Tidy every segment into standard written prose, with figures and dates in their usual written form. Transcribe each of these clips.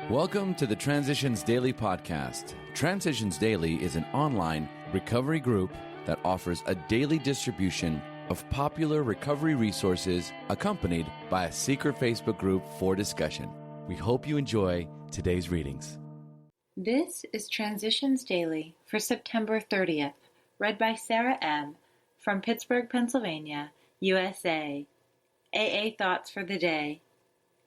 Welcome to the Transitions Daily podcast. Transitions Daily is an online recovery group that offers a daily distribution of popular recovery resources accompanied by a secret Facebook group for discussion. We hope you enjoy today's readings. This is Transitions Daily for September 30th, read by Sarah M. from Pittsburgh, Pennsylvania, USA. AA Thoughts for the Day.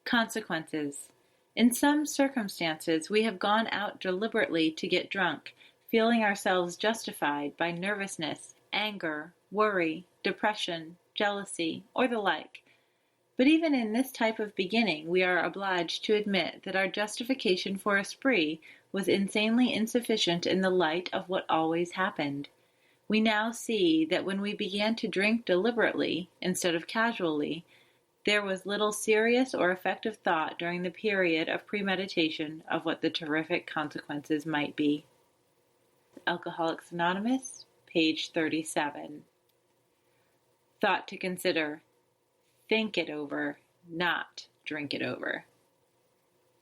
Consequences. In some circumstances, we have gone out deliberately to get drunk, feeling ourselves justified by nervousness, anger, worry, depression, jealousy, or the like. But even in this type of beginning, we are obliged to admit that our justification for a spree was insanely insufficient in the light of what always happened. We now see that when we began to drink deliberately, instead of casually, there was little serious or effective thought during the period of premeditation of what the terrific consequences might be. Alcoholics Anonymous, page 37. Thought to consider. Think it over, not drink it over.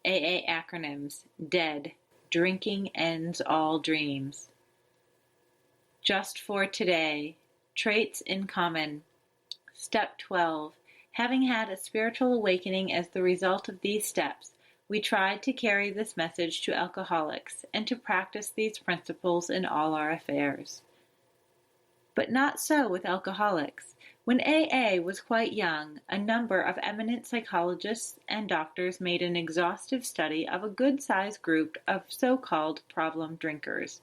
AA acronyms. DEAD. Drinking ends all dreams. Just for today. Traits in common. Step 12. Having had a spiritual awakening as the result of these steps, we tried to carry this message to alcoholics and to practice these principles in all our affairs. But not so with alcoholics. When AA was quite young, a number of eminent psychologists and doctors made an exhaustive study of a good-sized group of so-called problem drinkers.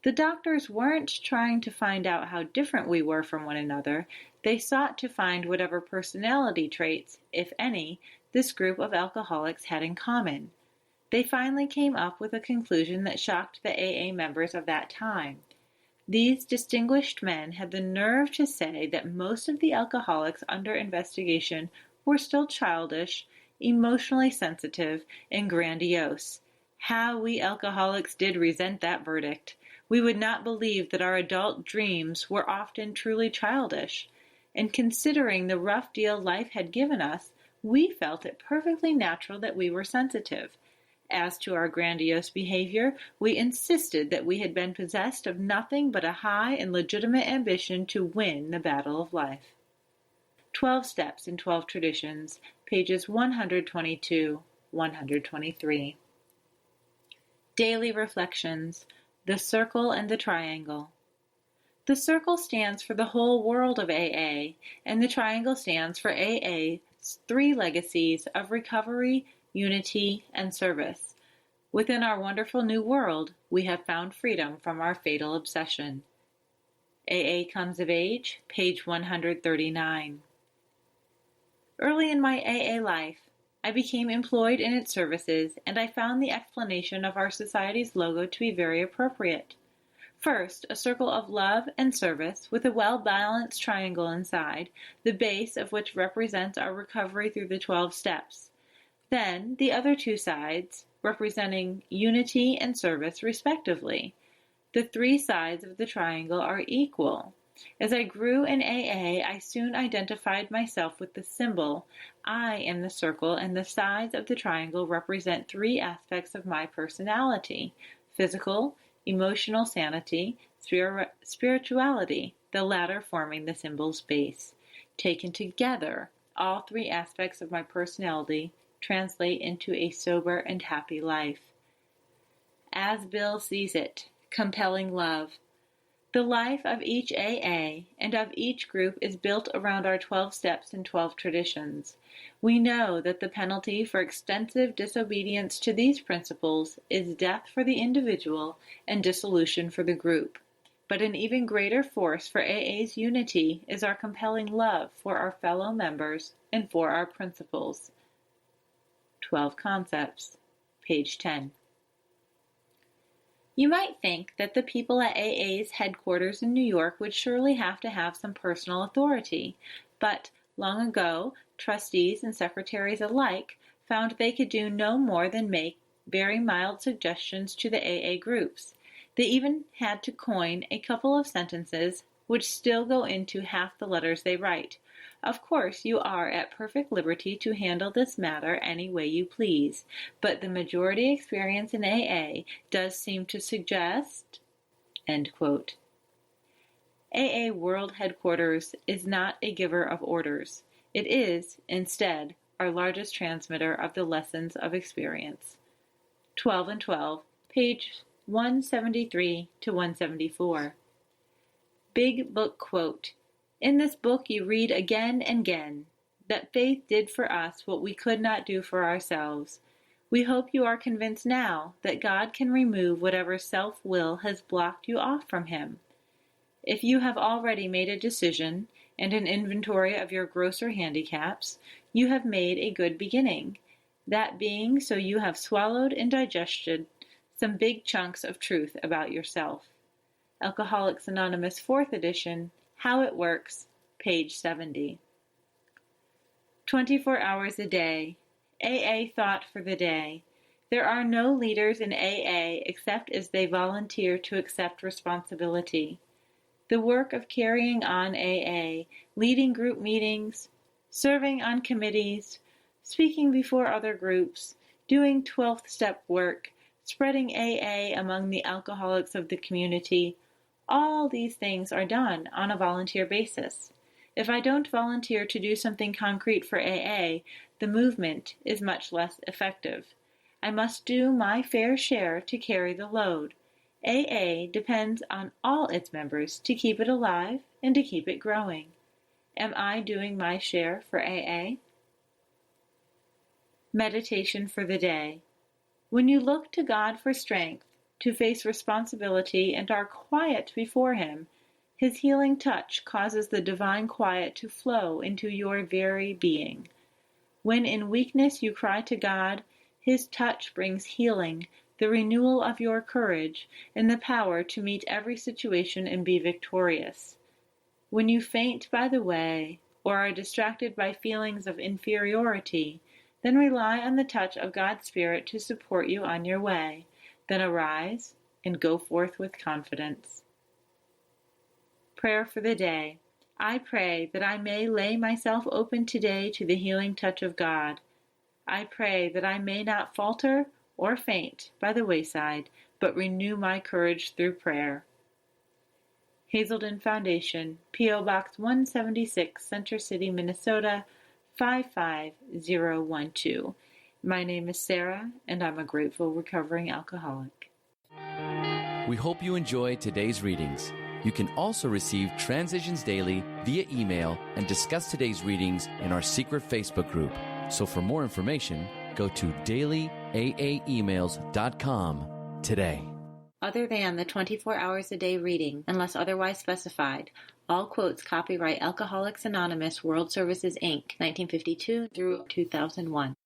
The doctors weren't trying to find out how different we were from one another. They sought to find whatever personality traits, if any, this group of alcoholics had in common. They finally came up with a conclusion that shocked the AA members of that time. These distinguished men had the nerve to say that most of the alcoholics under investigation were still childish, emotionally sensitive, and grandiose. How we alcoholics did resent that verdict! We would not believe that our adult dreams were often truly childish. And considering the rough deal life had given us, we felt it perfectly natural that we were sensitive. As to our grandiose behavior, we insisted that we had been possessed of nothing but a high and legitimate ambition to win the battle of life. 12 Steps in 12 Traditions, pages 122-123. Daily Reflections. The Circle and the Triangle. The circle stands for the whole world of AA, and the triangle stands for AA's 3 legacies of recovery, unity, and service. Within our wonderful new world, we have found freedom from our fatal obsession. AA Comes of Age, page 139. Early in my AA life, I became employed in its services, and I found the explanation of our society's logo to be very appropriate. First, a circle of love and service with a well-balanced triangle inside, the base of which represents our recovery through the 12 steps. Then, the other 2 sides, representing unity and service respectively. The 3 sides of the triangle are equal. As I grew in AA, I soon identified myself with the symbol. I am the circle, and the sides of the triangle represent 3 aspects of my personality: physical, emotional sanity, spirituality, the latter forming the symbol's base. Taken together, all 3 aspects of my personality translate into a sober and happy life. As Bill sees it, compelling love. The life of each AA and of each group is built around our 12 steps and 12 traditions. We know that the penalty for extensive disobedience to these principles is death for the individual and dissolution for the group. But an even greater force for AA's unity is our compelling love for our fellow members and for our principles. 12 Concepts, page 10. You might think that the people at AA's headquarters in New York would surely have to have some personal authority, but long ago, trustees and secretaries alike found they could do no more than make very mild suggestions to the AA groups. They even had to coin a couple of sentences which still go into half the letters they write. Of course, you are at perfect liberty to handle this matter any way you please, but the majority experience in AA does seem to suggest, end quote. AA World Headquarters is not a giver of orders. It is, instead, our largest transmitter of the lessons of experience. 12 and 12, page 173 to 174. Big Book Quote. In this book you read again and again that faith did for us what we could not do for ourselves. We hope you are convinced now that God can remove whatever self-will has blocked you off from Him. If you have already made a decision and an inventory of your grosser handicaps, you have made a good beginning. That being so, you have swallowed and digested some big chunks of truth about yourself. Alcoholics Anonymous 4th edition, How It Works, page 70. 24 hours a day. AA thought for the day. There are no leaders in AA except as they volunteer to accept responsibility. The work of carrying on AA, leading group meetings, serving on committees, speaking before other groups, doing 12th step work, spreading AA among the alcoholics of the community, all these things are done on a volunteer basis. If I don't volunteer to do something concrete for AA, the movement is much less effective. I must do my fair share to carry the load. AA depends on all its members to keep it alive and to keep it growing. Am I doing my share for AA? Meditation for the day. When you look to God for strength to face responsibility and are quiet before Him, His healing touch causes the divine quiet to flow into your very being. When in weakness you cry to God, His touch brings healing, the renewal of your courage, and the power to meet every situation and be victorious. When you faint by the way, or are distracted by feelings of inferiority, then rely on the touch of God's Spirit to support you on your way. Then arise and go forth with confidence. Prayer for the day. I pray that I may lay myself open today to the healing touch of God. I pray that I may not falter or faint by the wayside, but renew my courage through prayer. Hazelden Foundation, P.O. Box 176, Center City, Minnesota, 55012. My name is Sarah, and I'm a grateful recovering alcoholic. We hope you enjoyed today's readings. You can also receive Transitions Daily via email and discuss today's readings in our secret Facebook group. So for more information, go to dailyaaemails.com today. Other than the 24 hours a day reading, unless otherwise specified, all quotes copyright Alcoholics Anonymous World Services, Inc., 1952 through 2001.